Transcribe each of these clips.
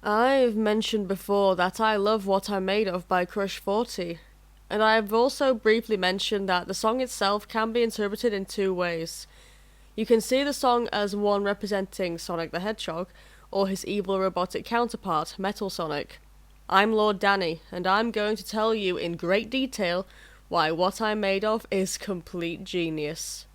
I've mentioned before that I love What I'm Made Of by Crush 40, and I've also briefly mentioned that the song itself can be interpreted in two ways. You can see the song as one representing Sonic the Hedgehog, or his evil robotic counterpart, Metal Sonic. I'm Lord Danny, and I'm going to tell you in great detail why What I'm Made Of is complete genius.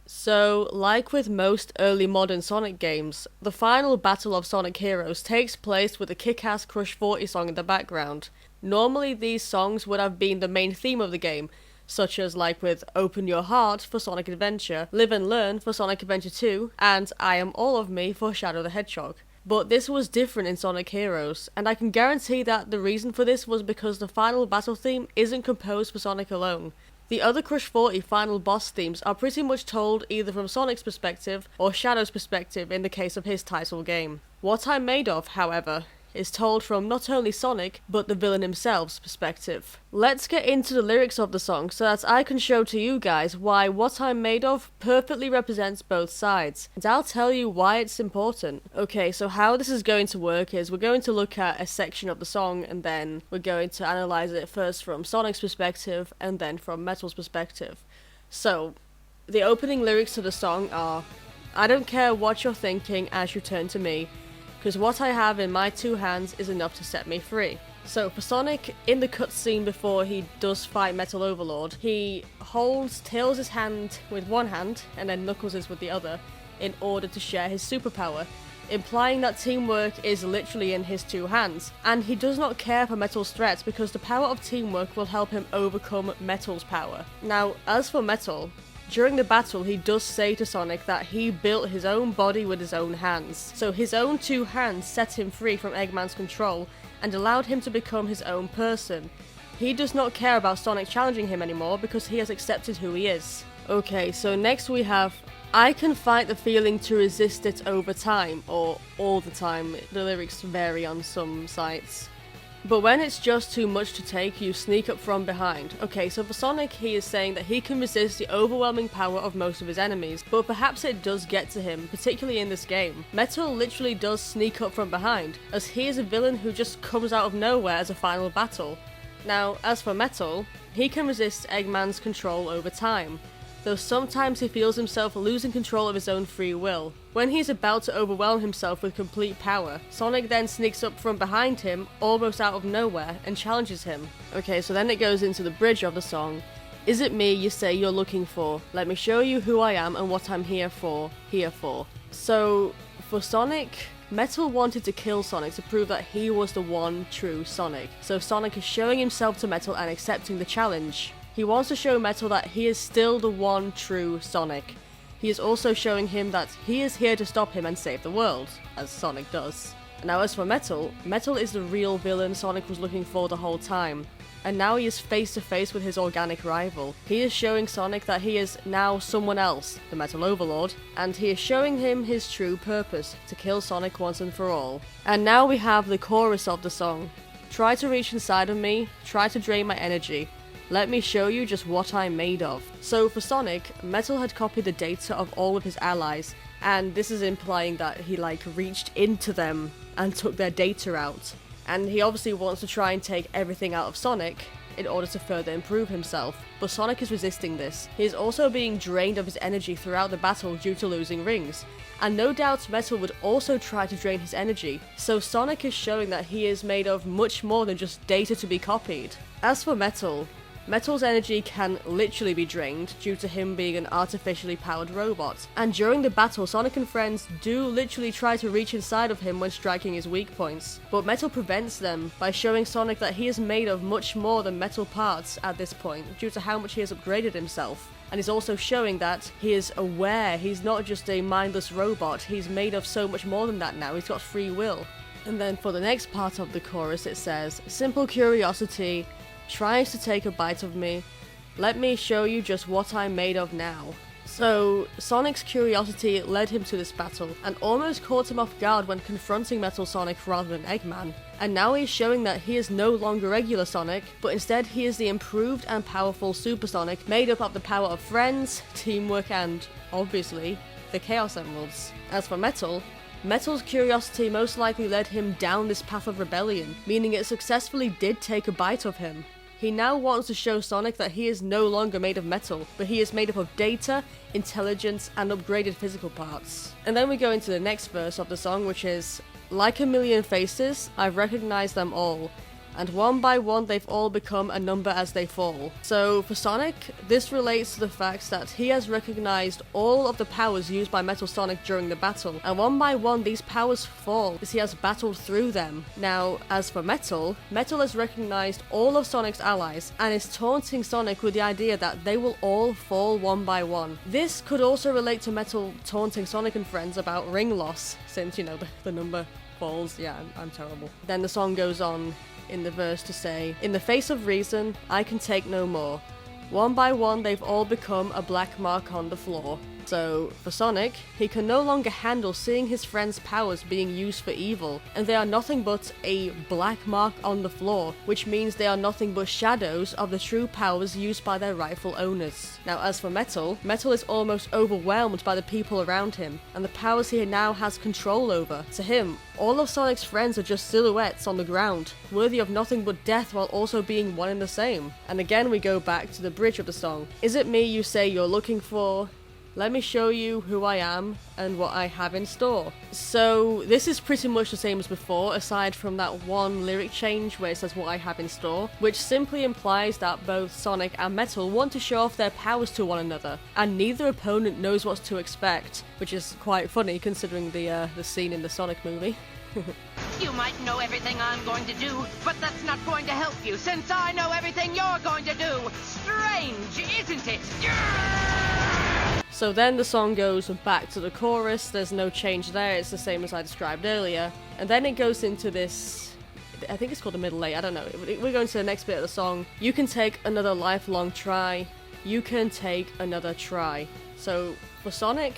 So, like with most early modern Sonic games, the final battle of Sonic Heroes takes place with a kick-ass Crush 40 song in the background. Normally these songs would have been the main theme of the game, such as like with Open Your Heart for Sonic Adventure, Live and Learn for Sonic Adventure 2, and I Am All of Me for Shadow the Hedgehog. But this was different in Sonic Heroes, and I can guarantee that the reason for this was because the final battle theme isn't composed for Sonic alone. The other Crush 40 final boss themes are pretty much told either from Sonic's perspective or Shadow's perspective in the case of his title game. What I'm Made Of, however, is told from not only Sonic, but the villain himself's perspective. Let's get into the lyrics of the song so that I can show to you guys why What I'm Made Of perfectly represents both sides, and I'll tell you why it's important. Okay, so how this is going to work is we're going to look at a section of the song, and then we're going to analyze it first from Sonic's perspective, and then from Metal's perspective. So, the opening lyrics to the song are, "I don't care what you're thinking as you turn to me, because what I have in my two hands is enough to set me free." So for Sonic, in the cutscene before he does fight Metal Overlord, he holds Tails' hand with one hand and then Knuckles' with the other in order to share his superpower, implying that teamwork is literally in his two hands. And he does not care for Metal's threats because the power of teamwork will help him overcome Metal's power. Now, as for Metal, during the battle, he does say to Sonic that he built his own body with his own hands. So his own two hands set him free from Eggman's control and allowed him to become his own person. He does not care about Sonic challenging him anymore because he has accepted who he is. Okay, so next we have, "I can fight the feeling to resist it over time," or all the time. The lyrics vary on some sites. "But when it's just too much to take, you sneak up from behind." Okay, so for Sonic, he is saying that he can resist the overwhelming power of most of his enemies, but perhaps it does get to him, particularly in this game. Metal literally does sneak up from behind, as he is a villain who just comes out of nowhere as a final battle. Now, as for Metal, he can resist Eggman's control over time, though sometimes he feels himself losing control of his own free will. When he's about to overwhelm himself with complete power, Sonic then sneaks up from behind him, almost out of nowhere, and challenges him. Okay, so then it goes into the bridge of the song. "Is it me you say you're looking for? Let me show you who I am and what I'm here for. So, for Sonic, Metal wanted to kill Sonic to prove that he was the one true Sonic. So Sonic is showing himself to Metal and accepting the challenge. He wants to show Metal that he is still the one true Sonic. He is also showing him that he is here to stop him and save the world, as Sonic does. Now as for Metal, Metal is the real villain Sonic was looking for the whole time, and now he is face to face with his organic rival. He is showing Sonic that he is now someone else, the Metal Overlord, and he is showing him his true purpose, to kill Sonic once and for all. And now we have the chorus of the song. "Try to reach inside of me, try to drain my energy. Let me show you just what I'm made of." So for Sonic, Metal had copied the data of all of his allies, and this is implying that he reached into them and took their data out. And he obviously wants to try and take everything out of Sonic in order to further improve himself, but Sonic is resisting this. He is also being drained of his energy throughout the battle due to losing rings, and no doubt Metal would also try to drain his energy, so Sonic is showing that he is made of much more than just data to be copied. As for Metal's energy can literally be drained due to him being an artificially powered robot, and during the battle Sonic and friends do literally try to reach inside of him when striking his weak points, but Metal prevents them by showing Sonic that he is made of much more than metal parts at this point due to how much he has upgraded himself, and is also showing that he is aware he's not just a mindless robot, he's made of so much more than that now, he's got free will. And then for the next part of the chorus it says, "Simple curiosity tries to take a bite of me. Let me show you just what I'm made of now." So, Sonic's curiosity led him to this battle, and almost caught him off guard when confronting Metal Sonic rather than Eggman. And now he's showing that he is no longer regular Sonic, but instead he is the improved and powerful Super Sonic, made up of the power of friends, teamwork, and, obviously, the Chaos Emeralds. As for Metal's curiosity most likely led him down this path of rebellion, meaning it successfully did take a bite of him. He now wants to show Sonic that he is no longer made of metal, but he is made up of data, intelligence, and upgraded physical parts. And then we go into the next verse of the song, which is, "Like a million faces, I've recognized them all, and one by one they've all become a number as they fall." So for Sonic, this relates to the fact that he has recognized all of the powers used by Metal Sonic during the battle, and one by one these powers fall as he has battled through them. Now, as for Metal has recognized all of Sonic's allies and is taunting Sonic with the idea that they will all fall one by one. This could also relate to Metal taunting Sonic and friends about ring loss, since, the number falls. Yeah, I'm terrible. Then the song goes on in the verse to say, "In the face of reason, I can take no more. One by one, they've all become a black mark on the floor." So, for Sonic, he can no longer handle seeing his friends' powers being used for evil, and they are nothing but a black mark on the floor, which means they are nothing but shadows of the true powers used by their rightful owners. Now, as for Metal is almost overwhelmed by the people around him, and the powers he now has control over. To him, all of Sonic's friends are just silhouettes on the ground, worthy of nothing but death while also being one and the same. And again we go back to the bridge of the song. "Is it me you say you're looking for? Let me show you who I am and what I have in store." So this is pretty much the same as before, aside from that one lyric change where it says "what I have in store," which simply implies that both Sonic and Metal want to show off their powers to one another, and neither opponent knows what to expect, which is quite funny considering the scene in the Sonic movie. You might know everything I'm going to do, but that's not going to help you, since I know everything you're going to do. Strange, isn't it? So then the song goes back to the chorus. There's no change there, it's the same as I described earlier. And then it goes into this, I think it's called the middle eight, I don't know. We're going to the next bit of the song. "You can take another lifelong try. You can take another try." So for Sonic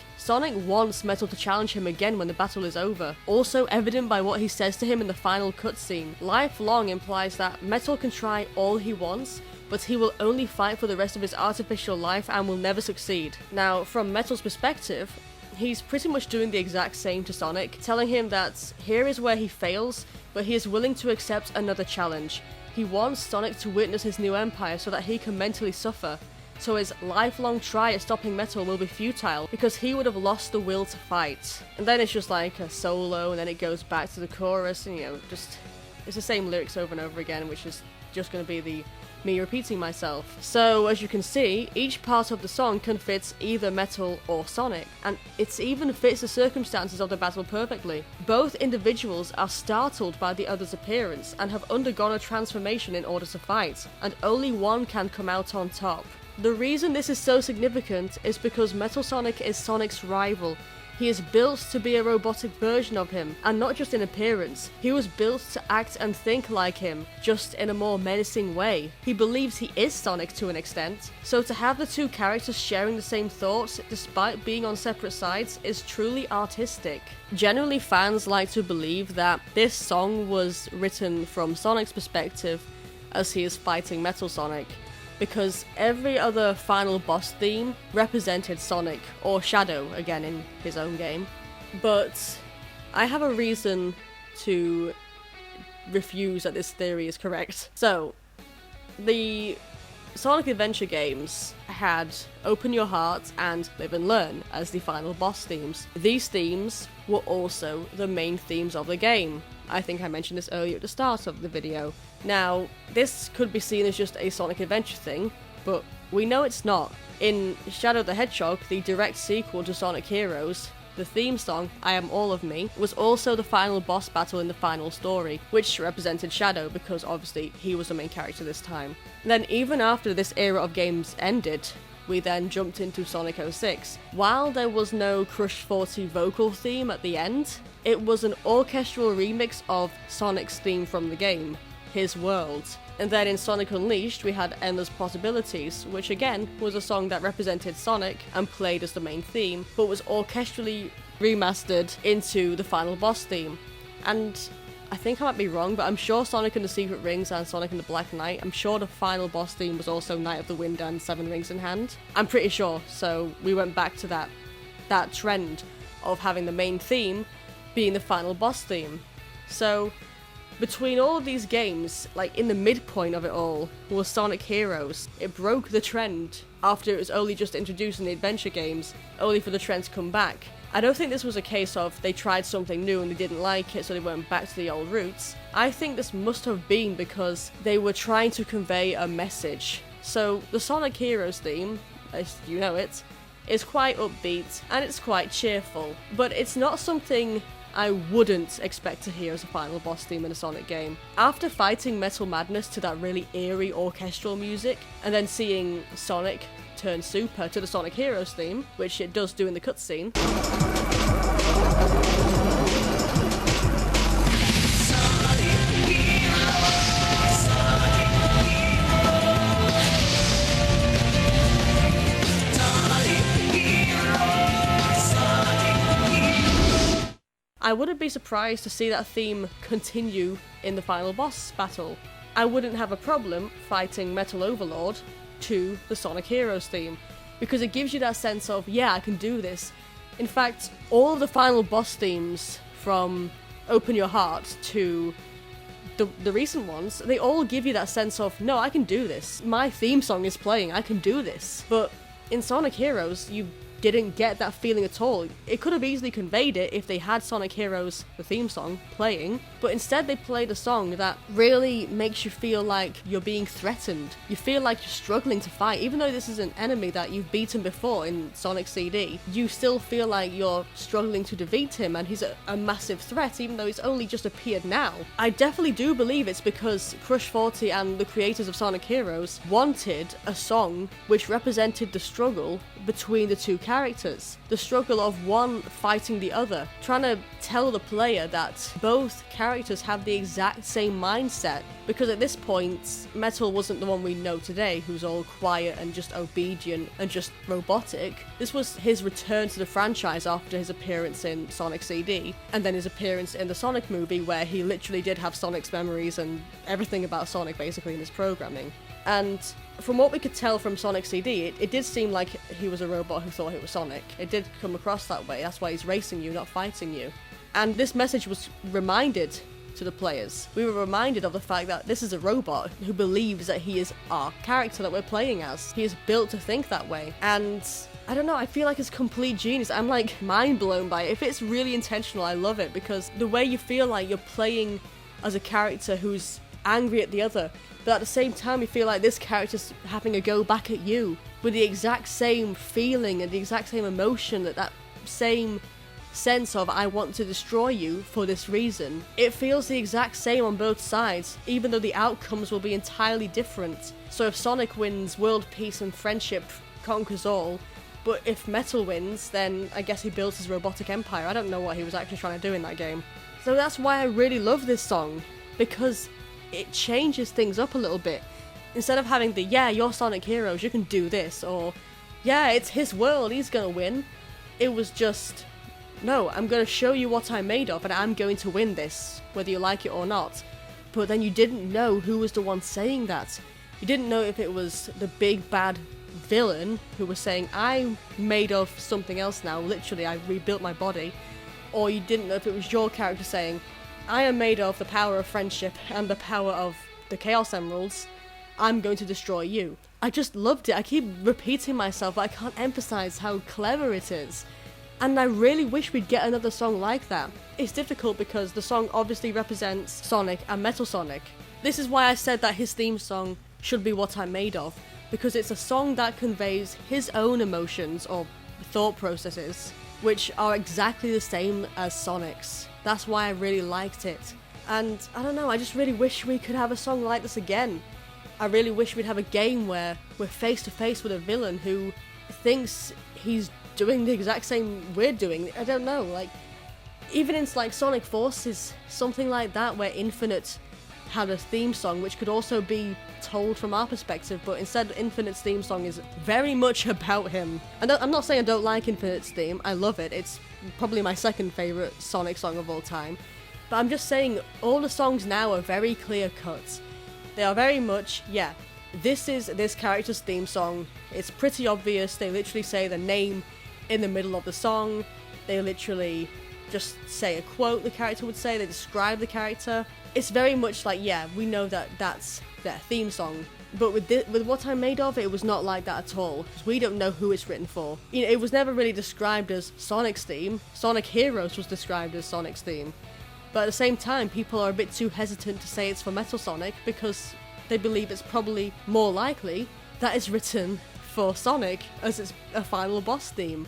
wants Metal to challenge him again when the battle is over. Also evident by what he says to him in the final cutscene. Lifelong implies that Metal can try all he wants, but he will only fight for the rest of his artificial life and will never succeed. Now, from Metal's perspective, he's pretty much doing the exact same to Sonic, telling him that here is where he fails, but he is willing to accept another challenge. He wants Sonic to witness his new empire so that he can mentally suffer. So his lifelong try at stopping Metal will be futile, because he would have lost the will to fight. And then it's just like a solo, and then it goes back to the chorus, and it's the same lyrics over and over again, which is just going to be me repeating myself. So as you can see, each part of the song can fit either Metal or Sonic, and it even fits the circumstances of the battle perfectly. Both individuals are startled by the other's appearance and have undergone a transformation in order to fight, and only one can come out on top. The reason this is so significant is because Metal Sonic is Sonic's rival. He is built to be a robotic version of him, and not just in appearance. He was built to act and think like him, just in a more menacing way. He believes he is Sonic to an extent, so to have the two characters sharing the same thoughts despite being on separate sides is truly artistic. Generally, fans like to believe that this song was written from Sonic's perspective as he is fighting Metal Sonic, because every other final boss theme represented Sonic, or Shadow, again in his own game. But I have a reason to refuse that this theory is correct. So, the Sonic Adventure games had Open Your Heart and Live and Learn as the final boss themes. These themes were also the main themes of the game. I think I mentioned this earlier at the start of the video. Now, this could be seen as just a Sonic Adventure thing, but we know it's not. In Shadow the Hedgehog, the direct sequel to Sonic Heroes, the theme song, I Am All of Me, was also the final boss battle in the final story, which represented Shadow because obviously he was the main character this time. And then even after this era of games ended, we then jumped into Sonic 06. While there was no Crush 40 vocal theme at the end, it was an orchestral remix of Sonic's theme from the game, his world. And then in Sonic Unleashed we had Endless Possibilities, which again was a song that represented Sonic and played as the main theme, but was orchestrally remastered into the final boss theme. And I think I might be wrong, but I'm sure Sonic and the Secret Rings and Sonic and the Black Knight, I'm sure the final boss theme was also Knight of the Wind and Seven Rings in Hand. I'm pretty sure, so we went back to that trend of having the main theme being the final boss theme. So between all of these games, like in the midpoint of it all, was Sonic Heroes. It broke the trend after it was only just introduced in the adventure games, only for the trend to come back. I don't think this was a case of they tried something new and they didn't like it, so they went back to the old roots. I think this must have been because they were trying to convey a message. So the Sonic Heroes theme, as you know it, is quite upbeat and it's quite cheerful, but it's not something I wouldn't expect to hear as a final boss theme in a Sonic game. After fighting Metal Madness to that really eerie orchestral music, and then seeing Sonic turn super to the Sonic Heroes theme, which it does do in the cutscene, I wouldn't be surprised to see that theme continue in the final boss battle. I wouldn't have a problem fighting Metal Overlord to the Sonic Heroes theme, because it gives you that sense of, yeah, I can do this. In fact, all of the final boss themes, from Open Your Heart to the recent ones, they all give you that sense of, no, I can do this. My theme song is playing, I can do this. But in Sonic Heroes, you didn't get that feeling at all. It could have easily conveyed it if they had Sonic Heroes, the theme song, playing, but instead they played a song that really makes you feel like you're being threatened. You feel like you're struggling to fight. Even though this is an enemy that you've beaten before in Sonic CD, you still feel like you're struggling to defeat him, and he's a massive threat, even though he's only just appeared now. I definitely do believe it's because Crush 40 and the creators of Sonic Heroes wanted a song which represented the struggle between the two characters. The struggle of one fighting the other, trying to tell the player that both characters have the exact same mindset, because at this point, Metal wasn't the one we know today, who's all quiet and just obedient and just robotic. This was his return to the franchise after his appearance in Sonic CD, and then his appearance in the Sonic movie, where he literally did have Sonic's memories and everything about Sonic basically in his programming. And from what we could tell from Sonic CD, it did seem like he was a robot who thought he was Sonic. It did come across that way. That's why he's racing you, not fighting you. And this message was reminded to the players. We were reminded of the fact that this is a robot who believes that he is our character that we're playing as. He is built to think that way. And I don't know, I feel like it's complete genius. I'm like mind blown by it. If it's really intentional, I love it, because the way you feel like you're playing as a character who's angry at the other, but at the same time you feel like this character's having a go back at you with the exact same feeling and the exact same emotion, that same sense of, I want to destroy you for this reason. It feels the exact same on both sides, even though the outcomes will be entirely different. So if Sonic wins, world peace and friendship conquers all, but if Metal wins, then I guess he builds his robotic empire. I don't know what he was actually trying to do in that game. So that's why I really love this song, because it changes things up a little bit. Instead of having the, yeah, you're Sonic Heroes, you can do this, or yeah, it's his world, he's gonna win. It was just, no, I'm gonna show you what I'm made of and I'm going to win this, whether you like it or not. But then you didn't know who was the one saying that. You didn't know if it was the big bad villain who was saying, I'm made of something else now, literally, I rebuilt my body. Or you didn't know if it was your character saying, I am made of the power of friendship and the power of the Chaos Emeralds. I'm going to destroy you. I just loved it. I keep repeating myself, but I can't emphasize how clever it is. And I really wish we'd get another song like that. It's difficult because the song obviously represents Sonic and Metal Sonic. This is why I said that his theme song should be What I'm Made Of, because it's a song that conveys his own emotions or thought processes, which are exactly the same as Sonic's. That's why I really liked it. And I don't know, I just really wish we could have a song like this again. I really wish we'd have a game where we're face to face with a villain who thinks he's doing the exact same we're doing. I don't know, like, even in like Sonic Forces, something like that, where Infinite had a theme song which could also be told from our perspective, but instead Infinite's theme song is very much about him. And I'm not saying I don't like Infinite's theme, I love it, it's probably my second favourite Sonic song of all time. But I'm just saying, all the songs now are very clear cut. They are very much, yeah, this is this character's theme song. It's pretty obvious. They literally say the name in the middle of the song. They literally just say a quote the character would say. They describe the character. It's very much like, yeah, we know that that's their theme song. But with What I'm Made Of, it was not like that at all. Because we don't know who it's written for. You know, it was never really described as Sonic's theme. Sonic Heroes was described as Sonic's theme. But at the same time, people are a bit too hesitant to say it's for Metal Sonic because they believe it's probably more likely that it's written for Sonic as it's a final boss theme.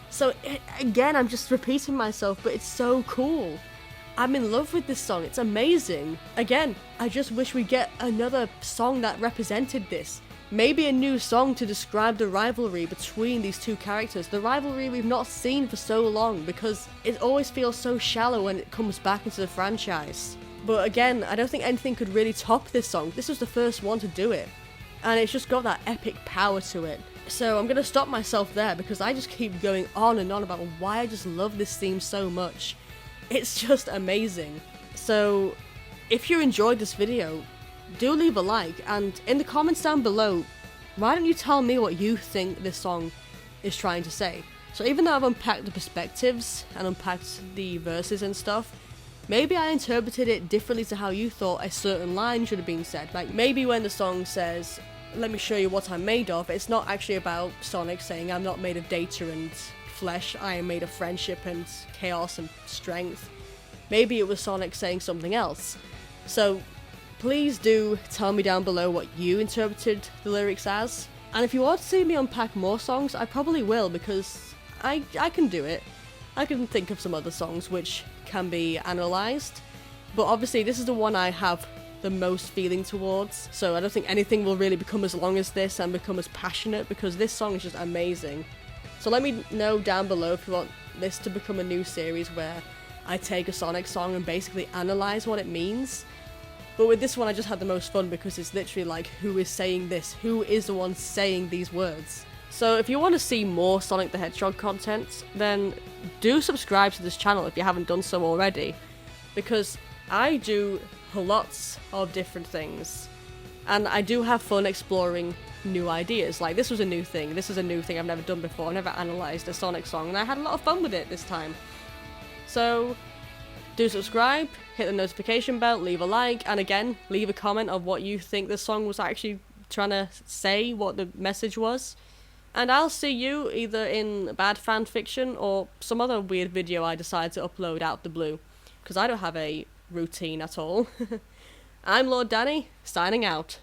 So again, I'm just repeating myself, but it's so cool. I'm in love with this song, it's amazing. Again, I just wish we'd get another song that represented this. Maybe a new song to describe the rivalry between these two characters. The rivalry we've not seen for so long because it always feels so shallow when it comes back into the franchise. But again, I don't think anything could really top this song. This was the first one to do it. And it's just got that epic power to it. So I'm going to stop myself there because I just keep going on and on about why I just love this theme so much. It's just amazing. So if you enjoyed this video, do leave a like, and in the comments down below, why don't you tell me what you think this song is trying to say? So even though I've unpacked the perspectives and unpacked the verses and stuff, maybe I interpreted it differently to how you thought a certain line should have been said. Like maybe when the song says, let me show you what I'm made of, it's not actually about Sonic saying I'm not made of data and flesh, I am made of friendship and chaos and strength. Maybe it was Sonic saying something else. So please do tell me down below what you interpreted the lyrics as. And if you want to see me unpack more songs, I probably will, because I can do it. I can think of some other songs which can be analysed. But obviously this is the one I have the most feeling towards. So I don't think anything will really become as long as this and become as passionate, because this song is just amazing. So let me know down below if you want this to become a new series where I take a Sonic song and basically analyse what it means. But with this one I just had the most fun because it's literally like, who is saying this? Who is the one saying these words? So if you want to see more Sonic the Hedgehog content, then do subscribe to this channel if you haven't done so already. Because I do lots of different things. And I do have fun exploring new ideas. Like this was a new thing. This is a new thing I've never done before. I've never analysed a Sonic song and I had a lot of fun with it this time. So do subscribe, hit the notification bell, leave a like, and again, leave a comment of what you think the song was actually trying to say, what the message was. And I'll see you either in bad fan fiction or some other weird video I decide to upload out of the blue, because I don't have a routine at all. I'm Lord Danny, signing out.